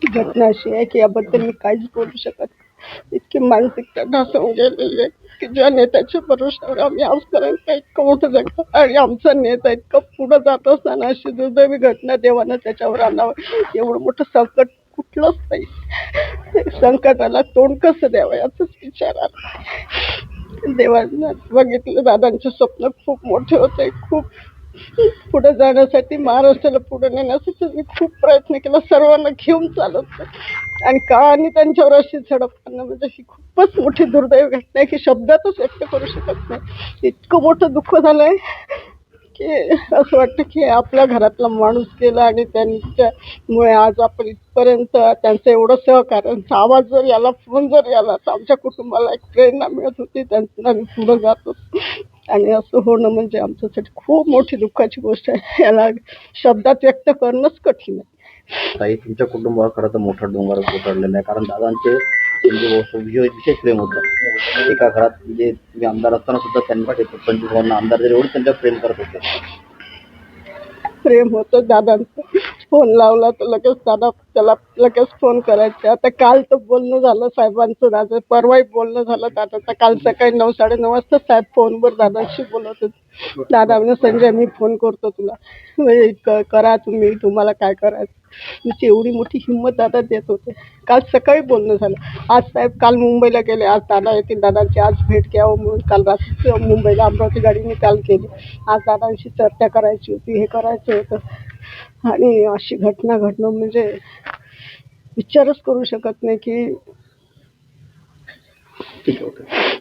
घटना अशी आहे की याबद्दल मी काहीच बोलू शकत नाही. इतकी मानसिकता ढासळून गेलेली आहे की ज्या नेत्याच्या भरोश्यावर आम्ही आजपर्यंत इतकं मोठं जगलो आणि आमचा नेता इतकं पुढं जात असताना अशी दुर्दैवी घटना देवानं त्याच्यावर आणावं. एवढं मोठं संकट कुठलंच नाही. संकटाला तोंड कसं द्यावं याचाच विचार आला. देवानं बघितलं, दादांचे स्वप्न खूप मोठे होते. खूप पुढे जाण्यासाठी, महाराष्ट्राला पुढे नेण्यासाठी मी खूप प्रयत्न केला, सर्वांना घेऊन चालत आणि का आणि त्यांच्यावर अशी झडप करणं म्हणजे ही खूपच मोठी दुर्दैवी घटना आहे की शब्दातच व्यक्त करू शकत नाही. इतकं मोठं दुःख झालंय की असं वाटतं की आपल्या घरातला माणूस गेला आणि त्यांच्यामुळे आज आपण इथपर्यंत त्यांचं एवढं सहकार्य, आवाज जर याला, फोन जर याला तर आमच्या कुटुंबाला एक प्रेरणा मिळत होती, त्यांना आम्ही पुढं जात होतो. आणि असं होणं म्हणजे आमच्यासाठी खूप मोठी दुःखाची गोष्ट आहे. याला शब्दात व्यक्त करणंच कठीण आहे. ताई, तुमच्या कुटुंबावर खरं तर मोठा डोंगर कोसळलेला आहे, कारण दादांचे विशेष प्रेम होतं. एका घरात म्हणजे तुम्ही आमदार असताना सुद्धा त्यांना 25 आमदार जर एवढं त्यांच्यावर प्रेम करत होते. प्रेम होतं दादांचं. फोन लावला तर लगेच दादा त्याला लगेच फोन करायचे. आता काल तर बोलणं झालं साहेबांचं, दादा परवाही बोलणं झालं दादाचं. काल सकाळी 9-9:30 वाजता साहेब फोनवर दादाशी बोलत होते. दादा म्हणे, संजय मी फोन करतो तुला, करा तुम्ही, तुम्हाला काय करायचं. तुमची एवढी मोठी हिंमत दादा देत होते. काल सकाळी बोलणं झालं. आज साहेब काल मुंबईला गेले, आज दादा येतील, दादांची आज भेट घ्यावं म्हणून काल रात्री मुंबईला अमरावती गाडीने काल केली. आज दादांशी चर्चा करायची होती, हे करायचं होतं. आणि अशी घटना घडणं म्हणजे विचारच करू शकत नाही की ठीक आहे.